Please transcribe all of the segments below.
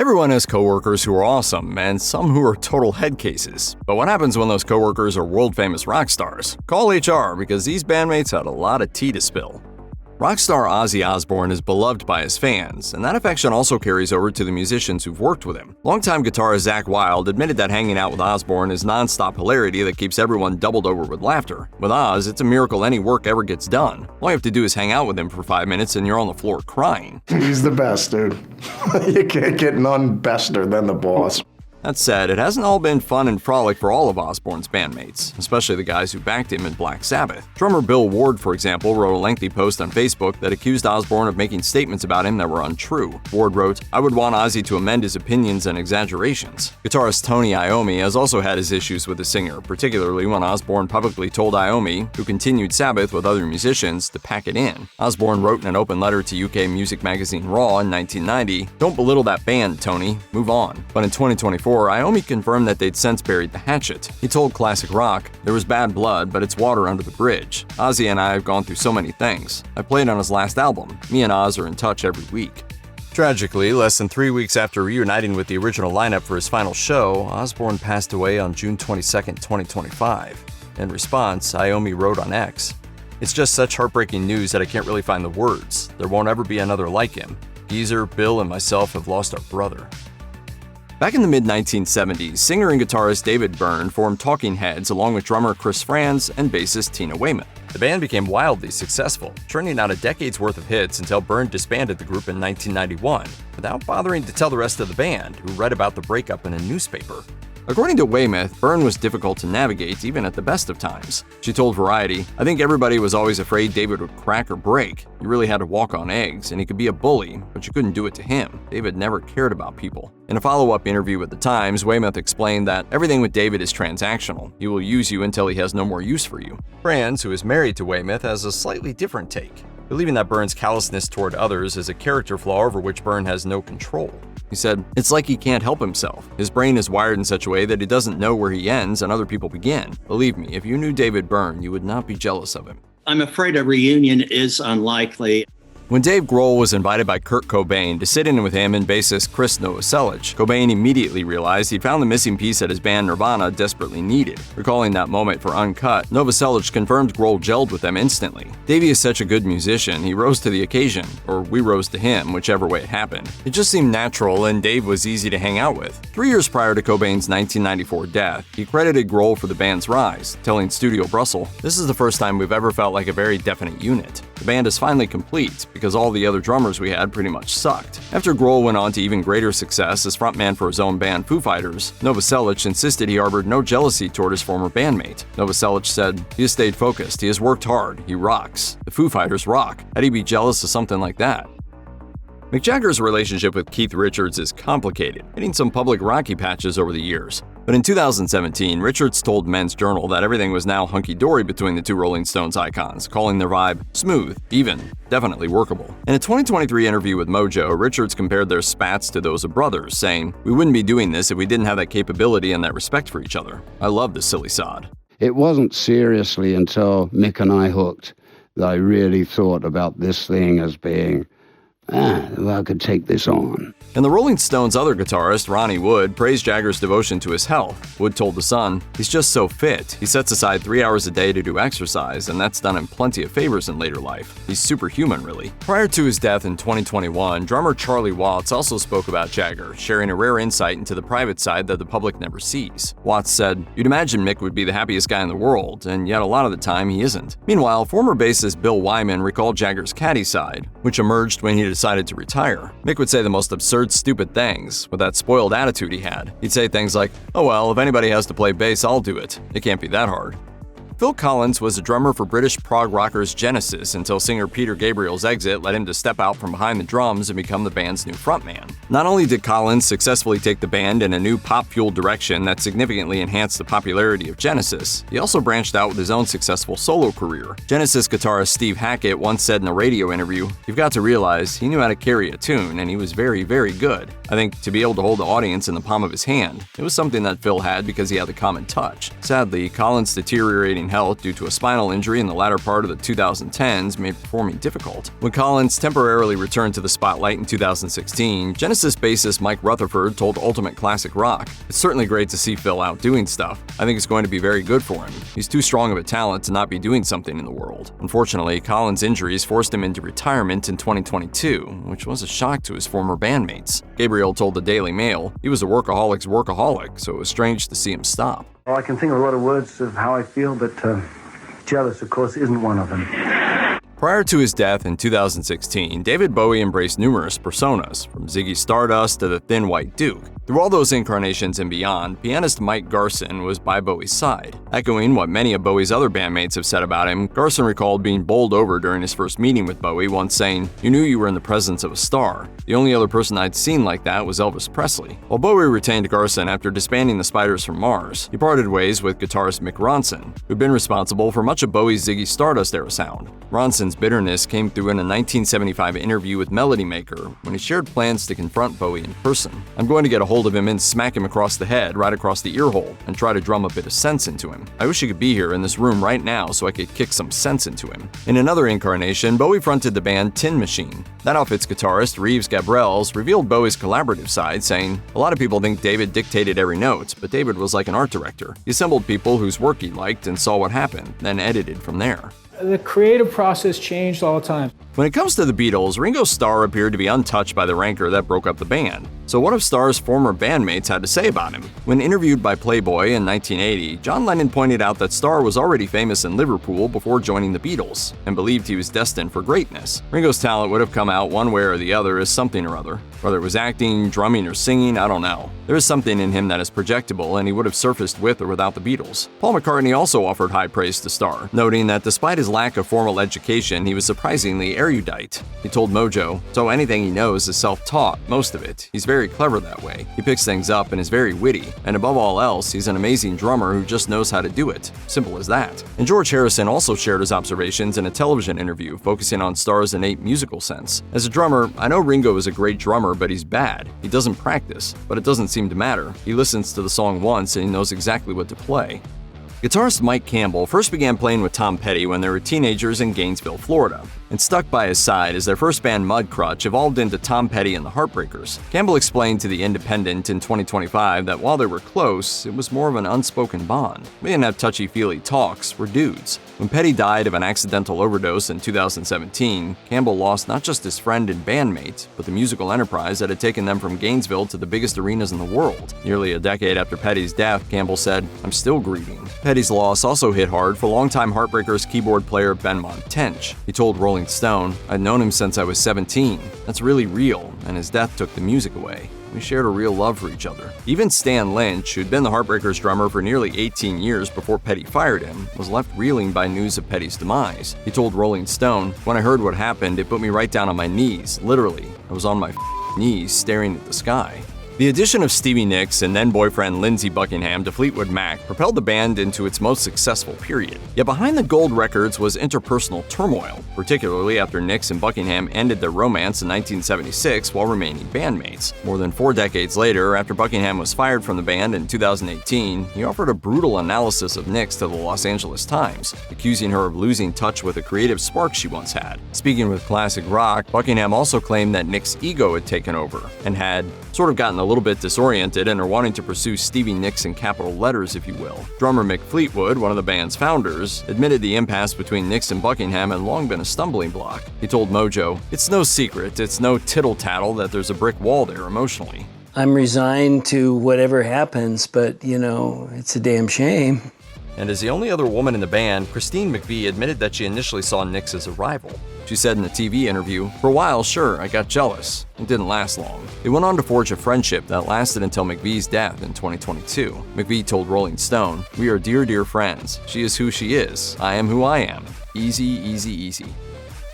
Everyone has coworkers who are awesome, and some who are total head cases. But what happens when those coworkers are world-famous rock stars? Call HR, because these bandmates had a lot of tea to spill. Rock star Ozzy Osbourne is beloved by his fans, and that affection also carries over to the musicians who've worked with him. Longtime guitarist Zakk Wylde admitted that hanging out with Osbourne is non-stop hilarity that keeps everyone doubled over with laughter. With Oz, it's a miracle any work ever gets done. All you have to do is hang out with him for 5 minutes and you're on the floor crying. He's the best, dude. You can't get none bester than the boss. That said, it hasn't all been fun and frolic for all of Osbourne's bandmates, especially the guys who backed him in Black Sabbath. Drummer Bill Ward, for example, wrote a lengthy post on Facebook that accused Osbourne of making statements about him that were untrue. Ward wrote, "I would want Ozzy to amend his opinions and exaggerations." Guitarist Tony Iommi has also had his issues with the singer, particularly when Osbourne publicly told Iommi, who continued Sabbath with other musicians, to pack it in. Osbourne wrote in an open letter to UK music magazine Raw in 1990, "Don't belittle that band, Tony. Move on." But in 2024, Iommi confirmed that they'd since buried the hatchet. He told Classic Rock, "There was bad blood, but it's water under the bridge. Ozzy and I have gone through so many things. I played on his last album. Me and Oz are in touch every week." Tragically, less than 3 weeks after reuniting with the original lineup for his final show, Osbourne passed away on June 22, 2025. In response, Iommi wrote on X, "It's just such heartbreaking news that I can't really find the words. There won't ever be another like him. Geezer, Bill, and myself have lost our brother." Back in the mid-1970s, singer and guitarist David Byrne formed Talking Heads along with drummer Chris Frantz and bassist Tina Weymouth. The band became wildly successful, churning out a decade's worth of hits until Byrne disbanded the group in 1991, without bothering to tell the rest of the band, who read about the breakup in a newspaper. According to Weymouth, Byrne was difficult to navigate even at the best of times. She told Variety, "I think everybody was always afraid David would crack or break. You really had to walk on eggs, and he could be a bully, but you couldn't do it to him. David never cared about people." In a follow-up interview with The Times, Weymouth explained that everything with David is transactional. He will use you until he has no more use for you. Frantz, who is married to Weymouth, has a slightly different take, believing that Byrne's callousness toward others is a character flaw over which Byrne has no control. He said, "It's like he can't help himself. His brain is wired in such a way that he doesn't know where he ends and other people begin. Believe me, if you knew David Byrne, you would not be jealous of him." I'm afraid a reunion is unlikely. When Dave Grohl was invited by Kurt Cobain to sit in with him and bassist Chris Novoselic, Cobain immediately realized he'd found the missing piece that his band Nirvana desperately needed. Recalling that moment for Uncut, Novoselic confirmed Grohl gelled with them instantly. Davey is such a good musician, he rose to the occasion, or we rose to him, whichever way it happened. It just seemed natural and Dave was easy to hang out with. 3 years prior to Cobain's 1994 death, he credited Grohl for the band's rise, telling Studio Brussels, "This is the first time we've ever felt like a very definite unit. The band is finally complete, because all the other drummers we had pretty much sucked." After Grohl went on to even greater success as frontman for his own band Foo Fighters, Novoselic insisted he harbored no jealousy toward his former bandmate. Novoselic said, "He has stayed focused, he has worked hard, he rocks. The Foo Fighters rock. How'd he be jealous of something like that?" Mick Jagger's relationship with Keith Richards is complicated, hitting some public rocky patches over the years. But in 2017, Richards told Men's Journal that everything was now hunky-dory between the two Rolling Stones icons, calling their vibe smooth, even, definitely workable. In a 2023 interview with Mojo, Richards compared their spats to those of brothers, saying, "We wouldn't be doing this if we didn't have that capability and that respect for each other. I love this silly sod." It wasn't seriously until Mick and I hooked that I really thought about this thing as being, I could take this on. And the Rolling Stones' other guitarist, Ronnie Wood, praised Jagger's devotion to his health. Wood told The Sun, "He's just so fit. He sets aside 3 hours a day to do exercise, and that's done him plenty of favors in later life. He's superhuman, really." Prior to his death in 2021, drummer Charlie Watts also spoke about Jagger, sharing a rare insight into the private side that the public never sees. Watts said, "You'd imagine Mick would be the happiest guy in the world, and yet a lot of the time he isn't." Meanwhile, former bassist Bill Wyman recalled Jagger's catty side, which emerged when he decided to retire. Mick would say the most absurd, stupid things with that spoiled attitude he had. He'd say things like, "Oh well, if anybody has to play bass, I'll do it. It can't be that hard." Phil Collins was a drummer for British prog rockers Genesis until singer Peter Gabriel's exit led him to step out from behind the drums and become the band's new frontman. Not only did Collins successfully take the band in a new pop-fueled direction that significantly enhanced the popularity of Genesis, he also branched out with his own successful solo career. Genesis guitarist Steve Hackett once said in a radio interview, "You've got to realize he knew how to carry a tune, and he was very, very good. I think to be able to hold the audience in the palm of his hand, it was something that Phil had because he had the common touch." Sadly, Collins' deteriorating declining health due to a spinal injury in the latter part of the 2010s made performing difficult. When Collins temporarily returned to the spotlight in 2016, Genesis bassist Mike Rutherford told Ultimate Classic Rock, "It's certainly great to see Phil out doing stuff. I think it's going to be very good for him. He's too strong of a talent to not be doing something in the world." Unfortunately, Collins' injuries forced him into retirement in 2022, which was a shock to his former bandmates. Gabriel told the Daily Mail, "He was a workaholic's workaholic, so it was strange to see him stop." Well, I can think of a lot of words of how I feel, but jealous, of course, isn't one of them. Prior to his death in 2016, David Bowie embraced numerous personas, from Ziggy Stardust to the Thin White Duke. Through all those incarnations and beyond, pianist Mike Garson was by Bowie's side. Echoing what many of Bowie's other bandmates have said about him, Garson recalled being bowled over during his first meeting with Bowie, once saying, "You knew you were in the presence of a star. The only other person I'd seen like that was Elvis Presley." While Bowie retained Garson after disbanding the Spiders from Mars, he parted ways with guitarist Mick Ronson, who'd been responsible for much of Bowie's Ziggy Stardust era sound. Ronson's bitterness came through in a 1975 interview with Melody Maker when he shared plans to confront Bowie in person. "I'm going to get a hold of him and smack him across the head, right across the ear hole, and try to drum a bit of sense into him. I wish he could be here in this room right now so I could kick some sense into him." In another incarnation, Bowie fronted the band Tin Machine. That outfit's guitarist, Reeves Gabrels, revealed Bowie's collaborative side, saying, "A lot of people think David dictated every note, but David was like an art director. He assembled people whose work he liked and saw what happened, then edited from there." The creative process changed all the time. When it comes to the Beatles, Ringo Starr appeared to be untouched by the rancor that broke up the band. So what have Starr's former bandmates had to say about him? When interviewed by Playboy in 1980, John Lennon pointed out that Starr was already famous in Liverpool before joining the Beatles, and believed he was destined for greatness. Ringo's talent would have come out one way or the other as something or other. Whether it was acting, drumming, or singing, I don't know. There is something in him that is projectable, and he would have surfaced with or without the Beatles. Paul McCartney also offered high praise to Starr, noting that despite his lack of formal education, he was surprisingly erudite. He told Mojo, "So anything he knows is self-taught, most of it. He's very clever that way. He picks things up and is very witty. And above all else, he's an amazing drummer who just knows how to do it. Simple as that." And George Harrison also shared his observations in a television interview, focusing on Starr's innate musical sense. "As a drummer, I know Ringo is a great drummer, but he's bad. He doesn't practice, but it doesn't seem to matter. He listens to the song once and he knows exactly what to play." Guitarist Mike Campbell first began playing with Tom Petty when they were teenagers in Gainesville, Florida, and stuck by his side as their first band Mudcrutch evolved into Tom Petty and the Heartbreakers. Campbell explained to The Independent in 2025 that while they were close, it was more of an unspoken bond. "We didn't have touchy-feely talks, we're dudes." When Petty died of an accidental overdose in 2017, Campbell lost not just his friend and bandmate, but the musical enterprise that had taken them from Gainesville to the biggest arenas in the world. Nearly a decade after Petty's death, Campbell said, "I'm still grieving." Petty's loss also hit hard for longtime Heartbreakers keyboard player Bensch. He told Rolling Stone, "I'd known him since I was 17. That's really real, and his death took the music away. We shared a real love for each other." Even Stan Lynch, who'd been the Heartbreakers drummer for nearly 18 years before Petty fired him, was left reeling by news of Petty's demise. He told Rolling Stone, "When I heard what happened, it put me right down on my knees, literally. I was on my knees staring at the sky." The addition of Stevie Nicks and then-boyfriend Lindsey Buckingham to Fleetwood Mac propelled the band into its most successful period. Yet behind the gold records was interpersonal turmoil, particularly after Nicks and Buckingham ended their romance in 1976 while remaining bandmates. More than 4 decades later, after Buckingham was fired from the band in 2018, he offered a brutal analysis of Nicks to the Los Angeles Times, accusing her of losing touch with the creative spark she once had. Speaking with Classic Rock, Buckingham also claimed that Nicks' ego had taken over and had sort of gotten a little bit disoriented and are wanting to pursue Stevie Nicks in capital letters, if you will. Drummer Mick Fleetwood, one of the band's founders, admitted the impasse between Nicks and Buckingham had long been a stumbling block. He told Mojo, "It's no secret, it's no tittle-tattle that there's a brick wall there emotionally." I'm resigned to whatever happens, but, it's a damn shame. And as the only other woman in the band, Christine McVie admitted that she initially saw Nicks as a rival. She said in a TV interview, "For a while, sure, I got jealous. It didn't last long." They went on to forge a friendship that lasted until McVie's death in 2022. McVie told Rolling Stone, "We are dear, dear friends. She is who she is. I am who I am. Easy, easy, easy."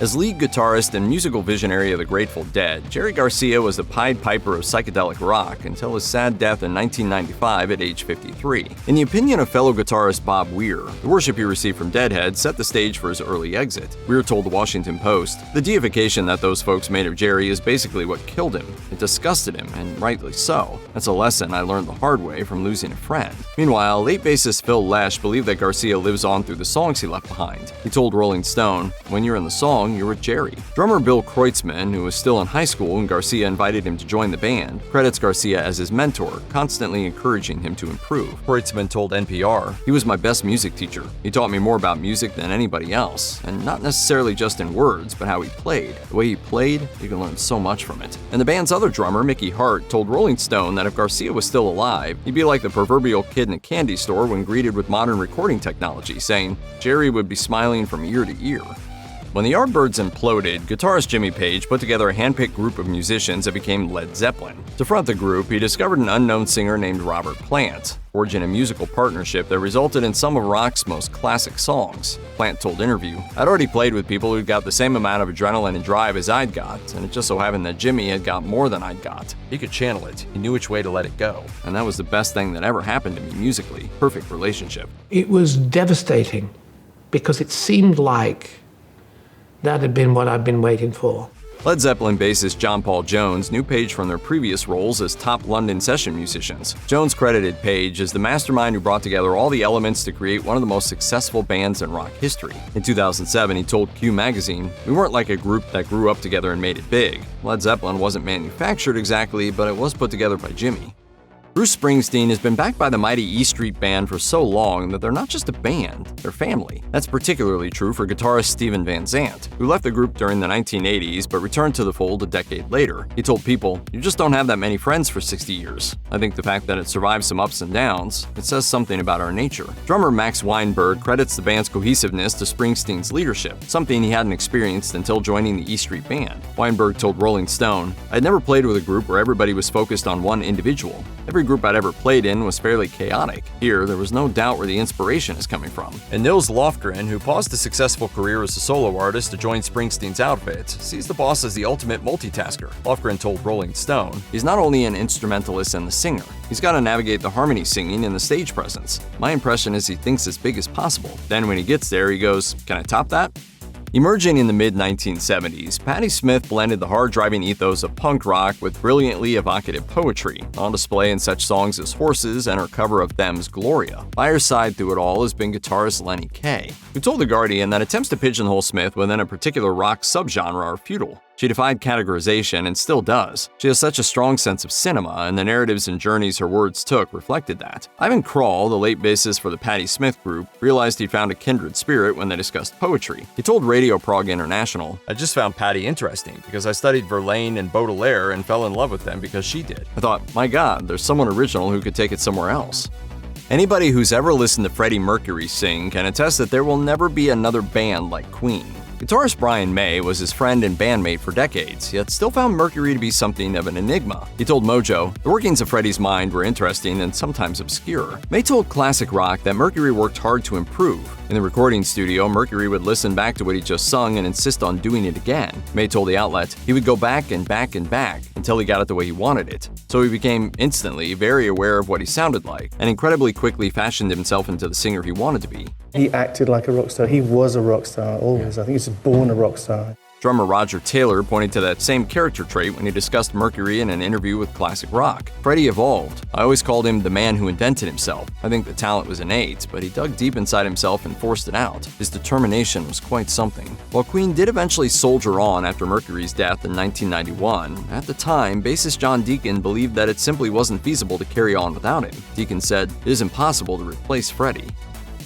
As lead guitarist and musical visionary of the Grateful Dead, Jerry Garcia was the Pied Piper of psychedelic rock until his sad death in 1995 at age 53. In the opinion of fellow guitarist Bob Weir, the worship he received from Deadhead set the stage for his early exit. Weir told the Washington Post, "The deification that those folks made of Jerry is basically what killed him. It disgusted him, and rightly so. That's a lesson I learned the hard way from losing a friend." Meanwhile, late bassist Phil Lesh believed that Garcia lives on through the songs he left behind. He told Rolling Stone, "When you're in the song, you're with Jerry." Drummer Bill Kreutzmann, who was still in high school when Garcia invited him to join the band, credits Garcia as his mentor, constantly encouraging him to improve. Kreutzmann told NPR, "He was my best music teacher. He taught me more about music than anybody else, and not necessarily just in words, but how he played. The way he played, you can learn so much from it." And the band's other drummer, Mickey Hart, told Rolling Stone that if Garcia was still alive, he'd be like the proverbial kid in a candy store when greeted with modern recording technology, saying, "Jerry would be smiling from ear to ear." When the Yardbirds imploded, guitarist Jimmy Page put together a handpicked group of musicians that became Led Zeppelin. To front the group, he discovered an unknown singer named Robert Plant, forging a musical partnership that resulted in some of rock's most classic songs. Plant told Interview, "I'd already played with people who'd got the same amount of adrenaline and drive as I'd got, and it just so happened that Jimmy had got more than I'd got. He could channel it, he knew which way to let it go, and that was the best thing that ever happened to me musically. Perfect relationship." It was devastating because it seemed like that had been what I'd been waiting for. Led Zeppelin bassist John Paul Jones knew Page from their previous roles as top London session musicians. Jones credited Page as the mastermind who brought together all the elements to create one of the most successful bands in rock history. In 2007, he told Q magazine, "We weren't like a group that grew up together and made it big. Led Zeppelin wasn't manufactured exactly, but it was put together by Jimmy." Bruce Springsteen has been backed by the mighty E Street Band for so long that they're not just a band, they're family. That's particularly true for guitarist Steven Van Zandt, who left the group during the 1980s but returned to the fold a decade later. He told People, "You just don't have that many friends for 60 years. I think the fact that it survived some ups and downs, it says something about our nature." Drummer Max Weinberg credits the band's cohesiveness to Springsteen's leadership, something he hadn't experienced until joining the E Street Band. Weinberg told Rolling Stone, "I'd never played with a group where everybody was focused on one individual. Every group I'd ever played in was fairly chaotic. Here, there was no doubt where the inspiration is coming from." And Nils Lofgren, who paused a successful career as a solo artist to join Springsteen's outfit, sees the boss as the ultimate multitasker. Lofgren told Rolling Stone, "He's not only an instrumentalist and the singer, he's got to navigate the harmony singing and the stage presence. My impression is he thinks as big as possible. Then when he gets there, he goes, 'Can I top that?'" Emerging in the mid-1970s, Patti Smith blended the hard-driving ethos of punk rock with brilliantly evocative poetry, on display in such songs as Horses and her cover of Them's Gloria. By her side through it all has been guitarist Lenny Kaye, who told The Guardian that attempts to pigeonhole Smith within a particular rock subgenre are futile. She defied categorization and still does. She has such a strong sense of cinema, and the narratives and journeys her words took reflected that. Ivan Krall, the late bassist for the Patti Smith group, realized he'd found a kindred spirit when they discussed poetry. He told Radio Prague International, "I just found Patti interesting because I studied Verlaine and Baudelaire and fell in love with them because she did. I thought, my God, there's someone original who could take it somewhere else." Anybody who's ever listened to Freddie Mercury sing can attest that there will never be another band like Queen. Guitarist Brian May was his friend and bandmate for decades, yet still found Mercury to be something of an enigma. He told Mojo, "The workings of Freddie's mind were interesting and sometimes obscure." May told Classic Rock that Mercury worked hard to improve. In the recording studio, Mercury would listen back to what he just sung and insist on doing it again. May told the outlet, "He would go back and back and back until he got it the way he wanted it. So he became instantly very aware of what he sounded like, and incredibly quickly fashioned himself into the singer he wanted to be." He acted like a rock star. He was a rock star, always. I think he was born a rock star. Drummer Roger Taylor pointed to that same character trait when he discussed Mercury in an interview with Classic Rock. "Freddie evolved. I always called him the man who invented himself. I think the talent was innate, but he dug deep inside himself and forced it out. His determination was quite something." While Queen did eventually soldier on after Mercury's death in 1991, at the time, bassist John Deacon believed that it simply wasn't feasible to carry on without him. Deacon said, "It is impossible to replace Freddie."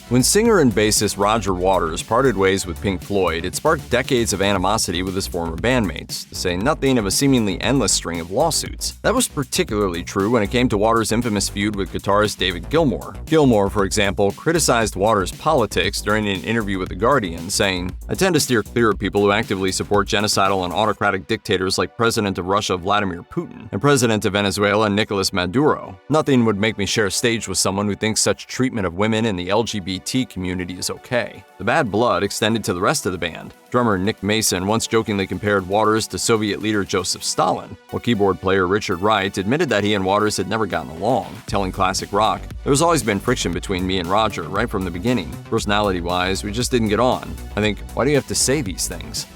When singer and bassist Roger Waters parted ways with Pink Floyd, it sparked decades of animosity with his former bandmates, to say nothing of a seemingly endless string of lawsuits. That was particularly true when it came to Waters' infamous feud with guitarist David Gilmour. Gilmour, for example, criticized Waters' politics during an interview with The Guardian, saying, "I tend to steer clear of people who actively support genocidal and autocratic dictators like President of Russia Vladimir Putin and President of Venezuela Nicolas Maduro. Nothing would make me share a stage with someone who thinks such treatment of women and the LGBT LGBT community is okay. The bad blood extended to the rest of the band. Drummer Nick Mason once jokingly compared Waters to Soviet leader Joseph Stalin, while keyboard player Richard Wright admitted that he and Waters had never gotten along, telling Classic Rock, "There's always been friction between me and Roger right from the beginning. Personality-wise, we just didn't get on. I think, why do you have to say these things?"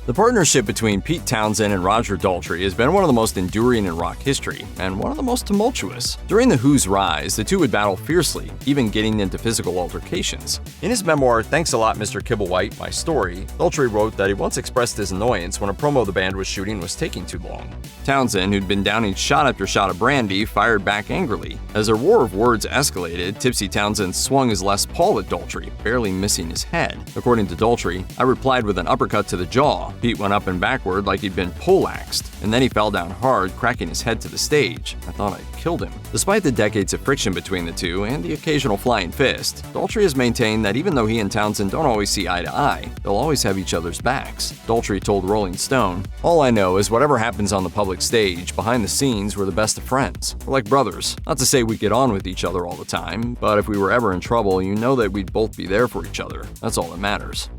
The partnership between Pete Townshend and Roger Daltrey has been one of the most enduring in rock history, and one of the most tumultuous. During The Who's rise, the two would battle fiercely, even getting into physical altercations. In his memoir, Thanks a Lot, Mr. Kibblewhite, My Story, Daltrey wrote that he once expressed his annoyance when a promo the band was shooting was taking too long. Townshend, who'd been downing shot after shot of brandy, fired back angrily. As their war of words escalated, tipsy Townshend swung his Les Paul at Daltrey, barely missing his head. According to Daltrey, "I replied with an uppercut to the jaw. Pete went up and backward like he'd been poleaxed, and then he fell down hard, cracking his head to the stage. I thought I'd killed him." Despite the decades of friction between the two and the occasional flying fist, Daltrey has maintained that even though he and Townshend don't always see eye to eye, they'll always have each other's backs. Daltrey told Rolling Stone, "All I know is whatever happens on the public stage, behind the scenes we're the best of friends. We're like brothers. Not to say we get on with each other all the time, but if we were ever in trouble, you know that we'd both be there for each other. That's all that matters."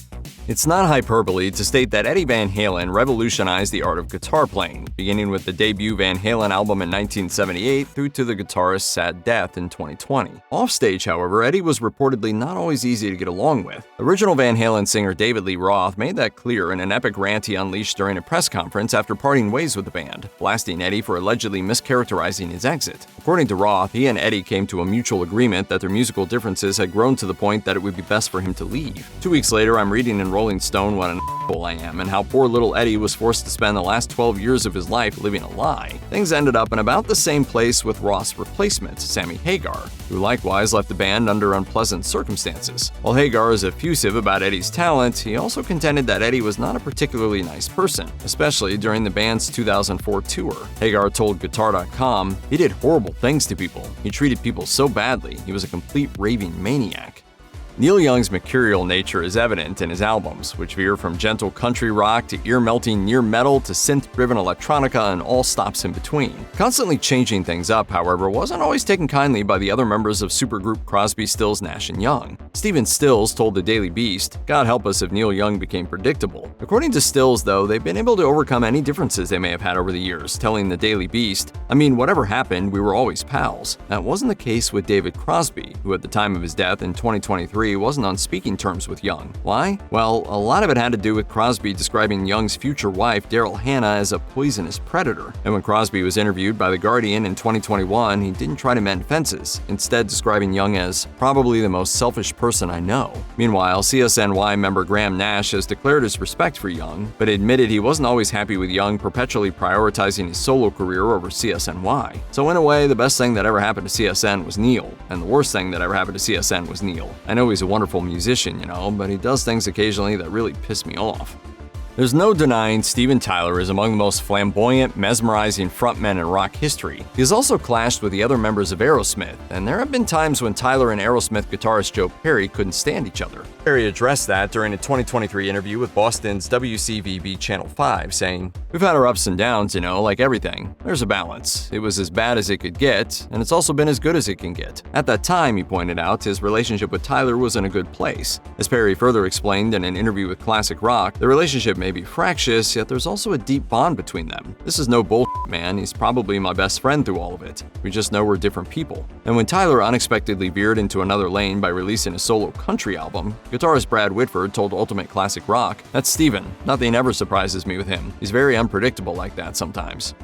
It's not hyperbole to state that Eddie Van Halen revolutionized the art of guitar playing, beginning with the debut Van Halen album in 1978 through to the guitarist's sad death in 2020. Offstage, however, Eddie was reportedly not always easy to get along with. Original Van Halen singer David Lee Roth made that clear in an epic rant he unleashed during a press conference after parting ways with the band, blasting Eddie for allegedly mischaracterizing his exit. According to Roth, he and Eddie came to a mutual agreement that their musical differences had grown to the point that it would be best for him to leave. 2 weeks later, I'm reading in Rolling Stone what an asshole I am and how poor little Eddie was forced to spend the last 12 years of his life living a lie. Things ended up in about the same place with Roth's replacement, Sammy Hagar, who likewise left the band under unpleasant circumstances. While Hagar is effusive about Eddie's talent, he also contended that Eddie was not a particularly nice person, especially during the band's 2004 tour. Hagar told Guitar.com, "He did horrible things to people. He treated people so badly. He was a complete raving maniac." Neil Young's mercurial nature is evident in his albums, which veer from gentle country rock to ear-melting near metal to synth-driven electronica and all stops in between. Constantly changing things up, however, wasn't always taken kindly by the other members of supergroup Crosby, Stills, Nash & Young. Stephen Stills told the Daily Beast, "God help us if Neil Young became predictable." According to Stills, though, they've been able to overcome any differences they may have had over the years, telling the Daily Beast, "I mean, whatever happened, we were always pals." That wasn't the case with David Crosby, who at the time of his death in 2023 wasn't on speaking terms with Young. Why? Well, a lot of it had to do with Crosby describing Young's future wife, Daryl Hannah, as a poisonous predator. And when Crosby was interviewed by The Guardian in 2021, he didn't try to mend fences, instead describing Young as probably the most selfish person I know. Meanwhile, CSNY member Graham Nash has declared his respect for Young, but admitted he wasn't always happy with Young perpetually prioritizing his solo career over CSNY. So in a way, the best thing that ever happened to CSN was Neil, and the worst thing that ever happened to CSN was Neil. I know he's a wonderful musician, but he does things occasionally that really piss me off. There's no denying Steven Tyler is among the most flamboyant, mesmerizing frontmen in rock history. He has also clashed with the other members of Aerosmith, and there have been times when Tyler and Aerosmith guitarist Joe Perry couldn't stand each other. Perry addressed that during a 2023 interview with Boston's WCVB Channel 5, saying, "We've had our ups and downs, like everything. There's a balance. It was as bad as it could get, and it's also been as good as it can get." At that time, he pointed out, his relationship with Tyler was in a good place. As Perry further explained in an interview with Classic Rock, the relationship may be fractious, yet there's also a deep bond between them. "This is no bullshit, man. He's probably my best friend through all of it. We just know we're different people." And when Tyler unexpectedly veered into another lane by releasing a solo country album, guitarist Brad Whitford told Ultimate Classic Rock, "That's Steven. Nothing ever surprises me with him. He's very unpredictable like that sometimes."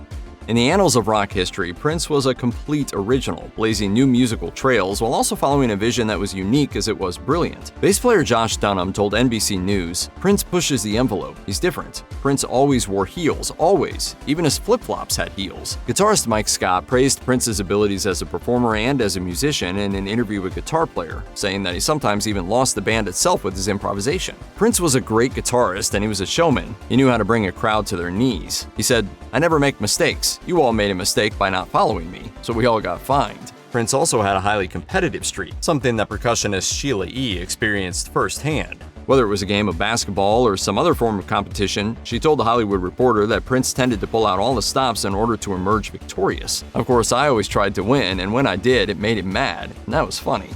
In the annals of rock history, Prince was a complete original, blazing new musical trails while also following a vision that was unique as it was brilliant. Bass player Josh Dunham told NBC News, "Prince pushes the envelope. He's different. Prince always wore heels, always. Even his flip-flops had heels." Guitarist Mike Scott praised Prince's abilities as a performer and as a musician in an interview with Guitar Player, saying that he sometimes even lost the band itself with his improvisation. Prince was a great guitarist and he was a showman. He knew how to bring a crowd to their knees. He said, "I never make mistakes. You all made a mistake by not following me, so we all got fined." Prince also had a highly competitive streak, something that percussionist Sheila E. experienced firsthand. Whether it was a game of basketball or some other form of competition, she told The Hollywood Reporter that Prince tended to pull out all the stops in order to emerge victorious. "Of course, I always tried to win, and when I did, it made him mad, and that was funny."